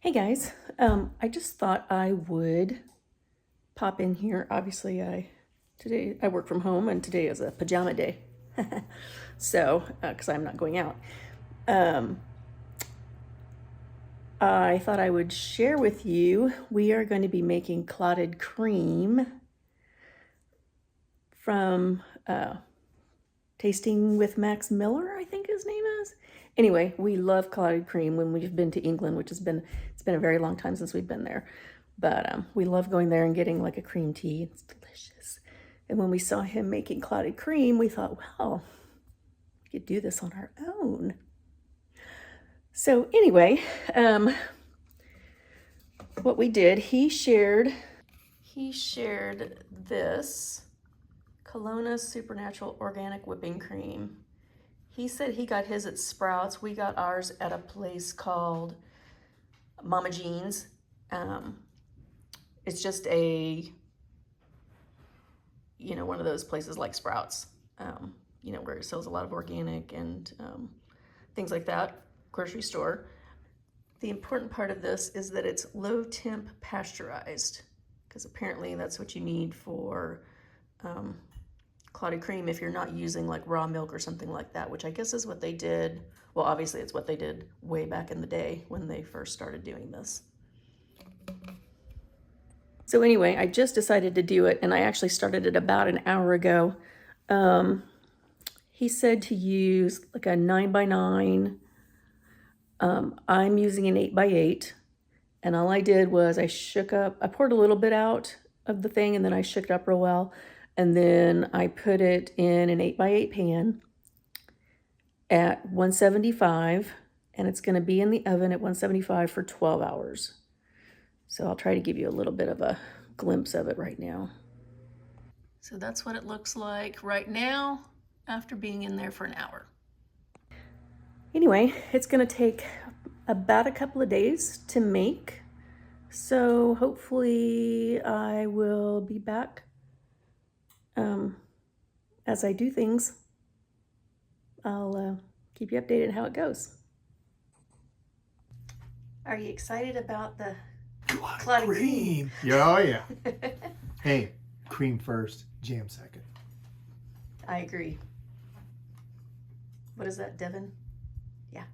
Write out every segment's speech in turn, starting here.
Hey guys, I just thought I would pop in here. Obviously, today I work from home and today is a pajama day. So, because I'm not going out. I thought I would share with you, we are going to be making clotted cream from Tasting with Max Miller, I think his name is. Anyway, we love clotted cream when we've been to England, which it's been a very long time since we've been there. But we love going there and getting like a cream tea. It's delicious. And when we saw him making clotted cream, we thought, well, we could do this on our own. So anyway, what we did, he shared this Kelowna Supernatural Organic Whipping Cream. He said he got his at Sprouts. We got ours at a place called Mama Jean's. It's just one of those places like Sprouts, where it sells a lot of organic and things like that, grocery store. The important part of this is that it's low temp pasteurized, because apparently that's what you need for clotted cream if you're not using like raw milk or something like that, which I guess is what they did. Well, obviously it's what they did way back in the day when they first started doing this. So anyway, I just decided to do it, and I actually started it about an hour ago. He said to use like a 9x9. I'm using an 8x8, and all I did was I poured a little bit out of the thing, and then I shook it up real well, and then I put it in an 8x8 pan at 175, and it's going to be in the oven at 175 for 12 hours. So I'll try to give you a little bit of a glimpse of it right now. So that's what it looks like right now after being in there for an hour. Anyway, it's going to take about a couple of days to make. So hopefully I will be back as I do things. I'll keep you updated how it goes. Are you excited about the clotted cream? Yeah, oh yeah. Hey, cream first, jam second. I agree. What is that, Devon? Yeah.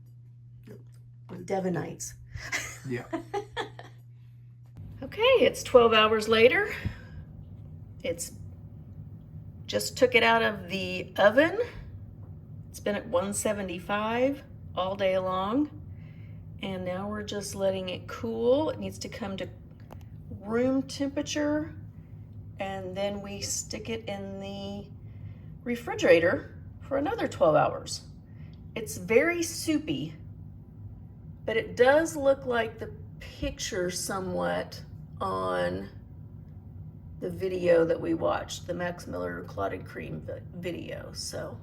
Yep. With Devonites. Yeah. Okay, it's 12 hours later. It's just took it out of the oven. It's been at 175 all day long. And now we're just letting it cool. It needs to come to room temperature. And then we stick it in the refrigerator for another 12 hours. It's very soupy, but it does look like the picture somewhat on the video that we watched, the Max Miller Clotted Cream video. So,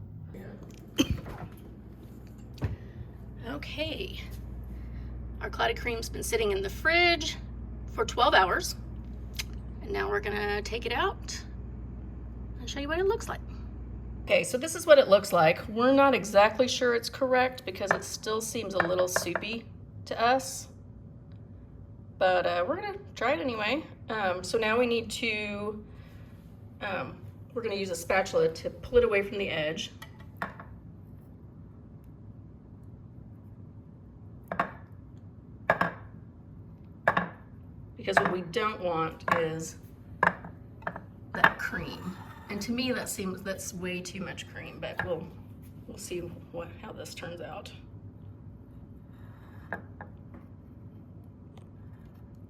okay. Our clotted cream's been sitting in the fridge for 12 hours. And now we're gonna take it out and show you what it looks like. Okay, so this is what it looks like. We're not exactly sure it's correct because it still seems a little soupy to us. But we're gonna try it anyway. So now we need to, we're gonna use a spatula to pull it away from the edge. Because what we don't want is that cream. And to me that's way too much cream, but we'll see how this turns out.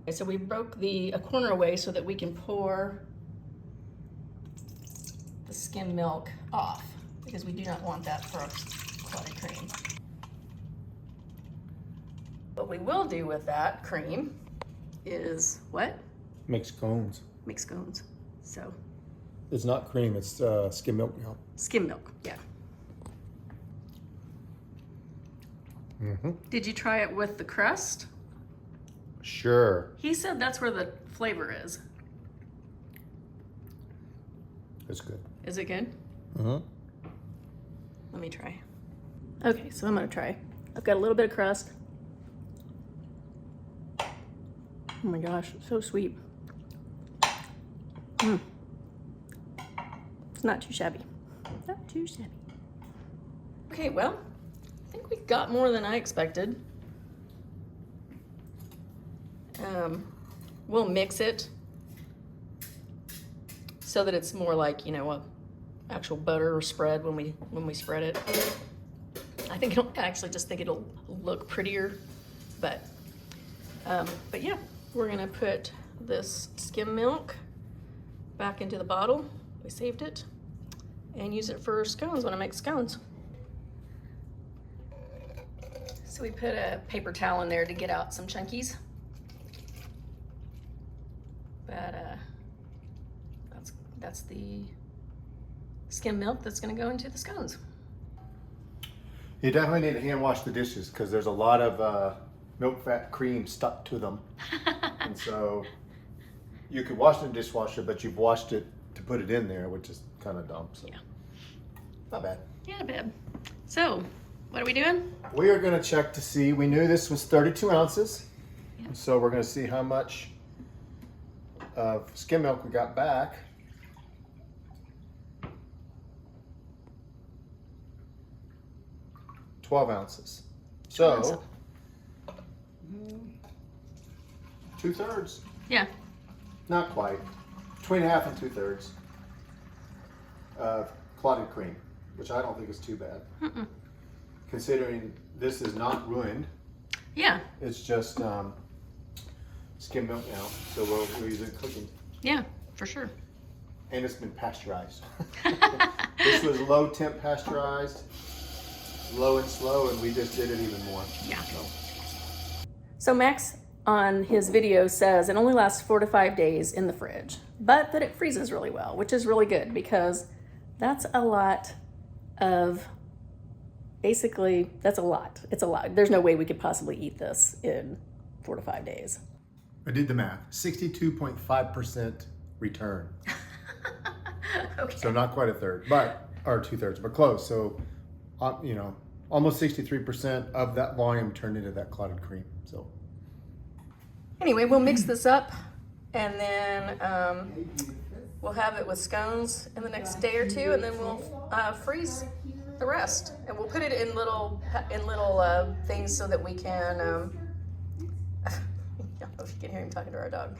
Okay, so we broke a corner away so that we can pour the skim milk off, because we do not want that for our clotted cream. What we will do with that cream is what? Make scones. Make scones. So It's not cream, it's skim milk now. skim milk, yeah. Mm-hmm. Did you try it with the crust? Sure. He said that's where the flavor is. It's good. Is it good? Mm-hmm. Let me try. Okay, so I'm gonna try. I've got a little bit of crust. Oh my gosh, so sweet. It's not too shabby. Not too shabby. Okay, well, I think we got more than I expected. We'll mix it so that it's more like, you know, a actual butter spread when we spread it. I actually just think it'll look prettier, but yeah, we're gonna put this skim milk back into the bottle. We saved it, and use it for scones when I make scones. So we put a paper towel in there to get out some chunkies. But that's the skim milk that's gonna go into the scones. You definitely need to hand wash the dishes because there's a lot of milk, fat, cream stuck to them. And so you could wash it in the dishwasher, but you've washed it to put it in there, which is kind of dumb. So. Yeah. Not bad. Yeah, not bad. So, what are we doing? We are going to check to see. We knew this was 32 ounces. Yeah. So we're going to see how much of skim milk we got back. $12 ounces. So, 2/3. Yeah. Not quite. Between half and 2/3 of clotted cream, which I don't think is too bad. Considering this is not ruined. Yeah. It's just skim milk now, so we'll use it in cooking. Yeah, for sure. And it's been pasteurized. This was low temp pasteurized, low and slow, and we just did it even more. Yeah. So Max on his video says it only lasts 4 to 5 days in the fridge, but that it freezes really well, which is really good because that's a lot of, basically, that's a lot. It's a lot. There's no way we could possibly eat this in 4 to 5 days. I did the math. 62.5% return. Okay. So not quite a third, or 2/3, but close. So, you know, almost 63% of that volume turned into that clotted cream. So. Anyway, we'll mix this up, and then we'll have it with scones in the next day or two, and then we'll freeze the rest, and we'll put it in little things so that we can. I don't know if you can hear him talking to our dog.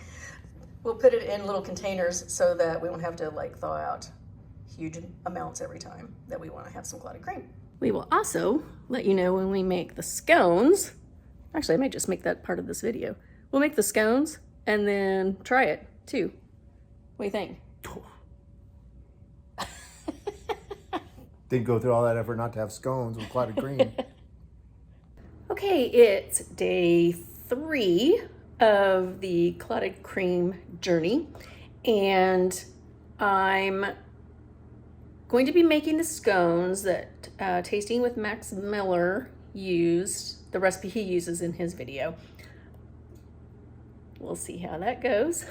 We'll put it in little containers so that we won't have to like thaw out huge amounts every time that we want to have some clotted cream. We will also let you know when we make the scones. Actually, I might just make that part of this video. We'll make the scones and then try it too. What do you think? Didn't go through all that effort not to have scones with clotted cream. Okay, it's day 3 of the clotted cream journey, and I'm going to be making the scones that Tasting with Max Miller used, the recipe he uses in his video. We'll see how that goes.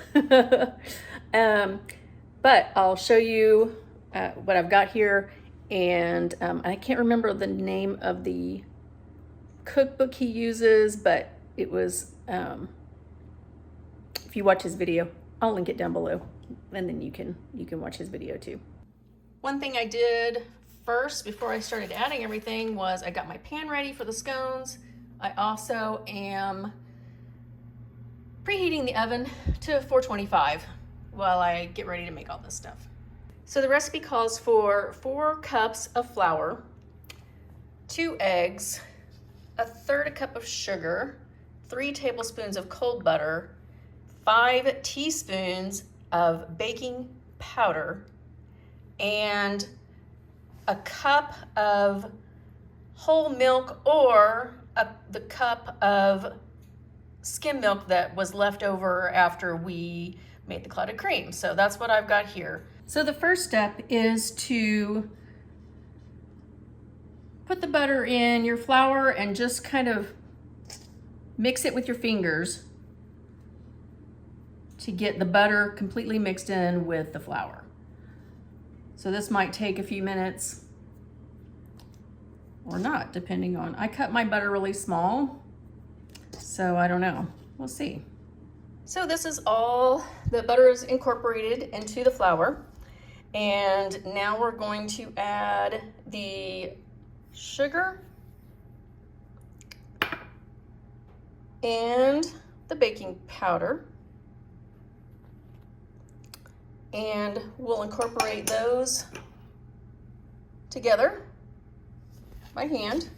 But I'll show you what I've got here, and I can't remember the name of the cookbook he uses, but it was, if you watch his video, I'll link it down below, and then you can watch his video too. One thing I did first before I started adding everything was I got my pan ready for the scones. I also am preheating the oven to 425 while I get ready to make all this stuff. So the recipe calls for 4 cups of flour, 2 eggs, 1/3 cup of sugar, 3 tablespoons of cold butter, 5 teaspoons of baking powder, and a cup of whole milk or the cup of skim milk that was left over after we made the clotted cream. So that's what I've got here. So the first step is to put the butter in your flour and just kind of mix it with your fingers to get the butter completely mixed in with the flour. So this might take a few minutes or not, depending on, I cut my butter really small, so I don't know, we'll see. So this is all, the butter is incorporated into the flour. And now we're going to add the sugar and the baking powder. And we'll incorporate those together by hand.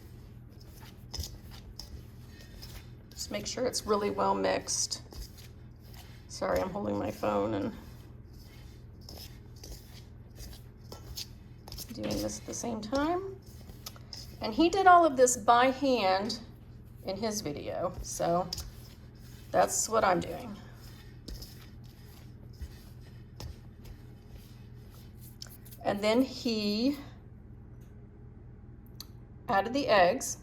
Just make sure it's really well mixed. Sorry, I'm holding my phone and doing this at the same time. And he did all of this by hand in his video, so that's what I'm doing. And then he added the eggs.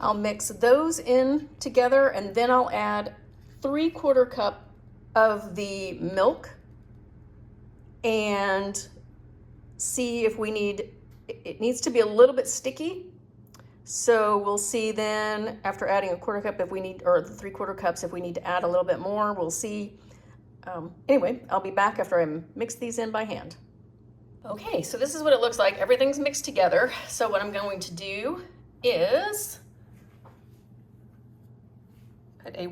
I'll mix those in together, and then I'll add 3/4 cup of the milk and see if we need, it needs to be a little bit sticky. So we'll see then after adding 1/4 cup if we need, or the 3/4 cups if we need to add a little bit more, we'll see. Anyway, I'll be back after I mix these in by hand. Okay, so this is what it looks like. Everything's mixed together. So what I'm going to do is put a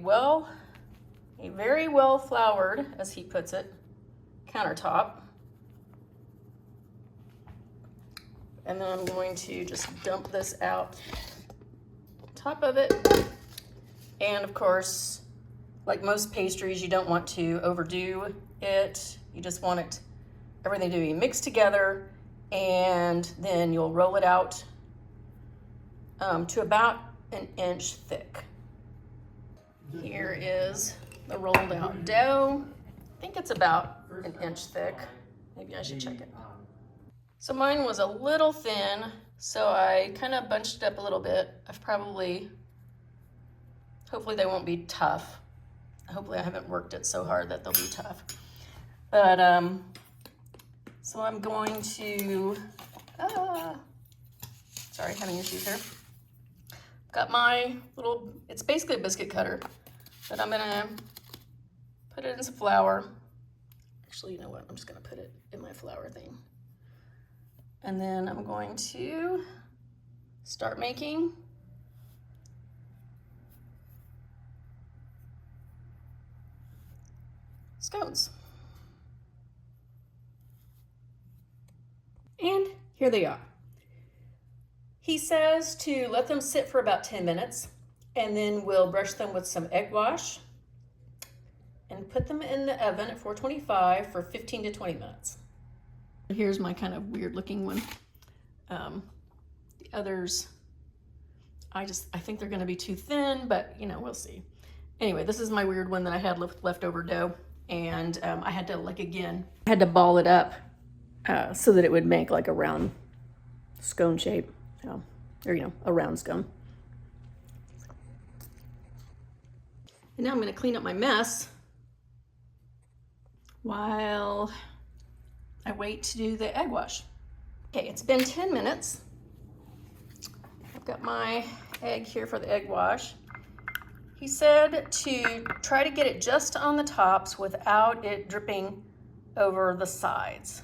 very well floured, as he puts it, countertop. And then I'm going to just dump this out on top of it. And of course, like most pastries, you don't want to overdo it. You just want it, everything to be mixed together, and then you'll roll it out to about 1 inch thick. Here is the rolled out dough. I think it's about 1 inch thick. Maybe I should check it. So mine was a little thin, so I kind of bunched it up a little bit. Hopefully they won't be tough. Hopefully I haven't worked it so hard that they'll be tough. But, so I'm going to, sorry, having issues here. Got my little, it's basically a biscuit cutter, but I'm gonna put it in some flour. Actually, you know what? I'm just gonna put it in my flour thing. And then I'm going to start making scones. And here they are. He says to let them sit for about 10 minutes, and then we'll brush them with some egg wash and put them in the oven at 425 for 15 to 20 minutes. Here's my kind of weird looking one. The others, I think they're gonna be too thin, but you know, we'll see. Anyway, this is my weird one that I had leftover dough, and I had to I had to ball it up so that it would make like a round scone shape, or you know, a round scone. And now I'm gonna clean up my mess while I wait to do the egg wash. Okay, it's been 10 minutes. I've got my egg here for the egg wash. He said to try to get it just on the tops without it dripping over the sides.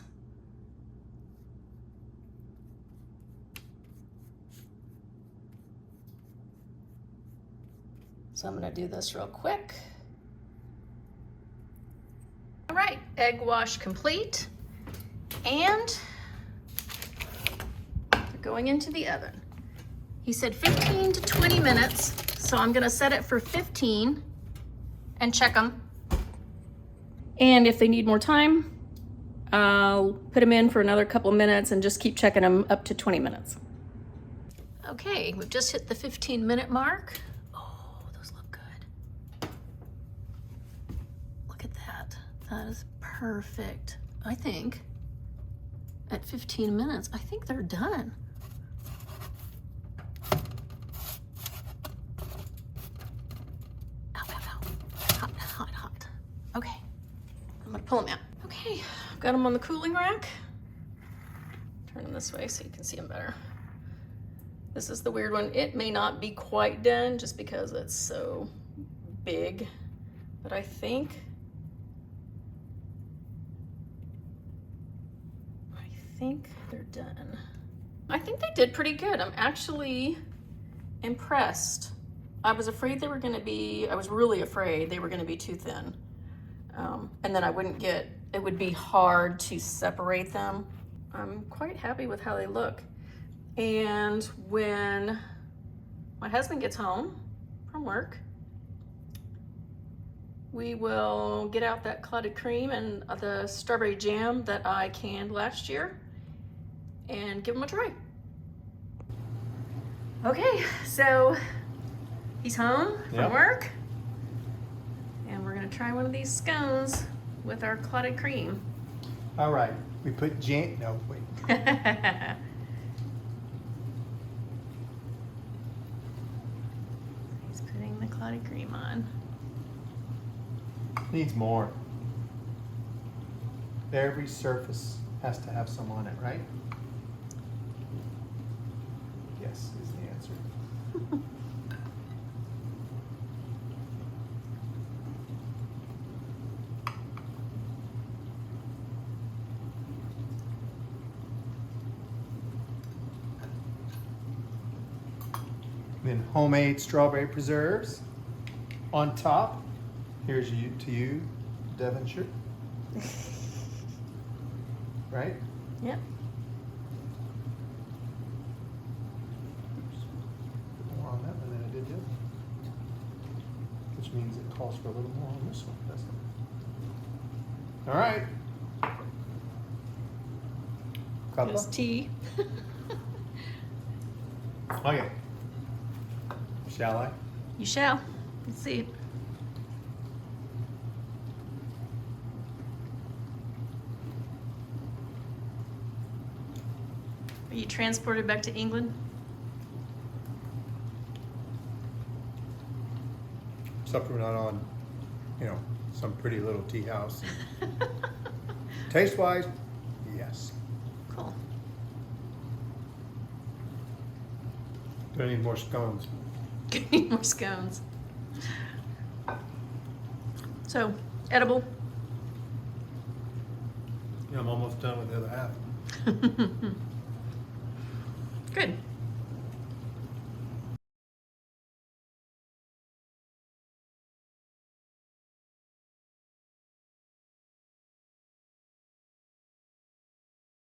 So I'm gonna do this real quick. All right, egg wash complete. And they're going into the oven. He said 15 to 20 minutes, so I'm gonna set it for 15 and check them. And if they need more time, I'll put them in for another couple minutes and just keep checking them up to 20 minutes. Okay, we've just hit the 15-minute mark. Oh, those look good. Look at that. That is perfect, I think. At 15 minutes, I think they're done. Ow, ow, ow. Hot, hot, hot. Okay, I'm gonna pull them out. Okay, I've got them on the cooling rack. Turn them this way so you can see them better. This is the weird one. It may not be quite done just because it's so big, but I think they're done. I think they did pretty good. I'm actually impressed. I was afraid they were gonna be, I was really afraid they were gonna be too thin. And then it would be hard to separate them. I'm quite happy with how they look. And when my husband gets home from work, we will get out that clotted cream and the strawberry jam that I canned last year and give them a try. Okay, so he's home from work, and we're gonna try one of these scones with our clotted cream. All right, we put jam, no, wait. He's putting the clotted cream on. Needs more. Every surface has to have some on it, right? Yes, is the answer. Then homemade strawberry preserves on top. Here's to you, Devonshire. Right? Yep. More on that one than I did the other one. Which means it calls for a little more on this one, doesn't it? All right. Just tea. Okay. Shall I? You shall. Let's see it. Are you transported back to England? Except we're not on, some pretty little tea house. Taste-wise, yes. Cool. Do I need more scones? Need more scones. So, edible. Yeah, I'm almost done with the other half. Good.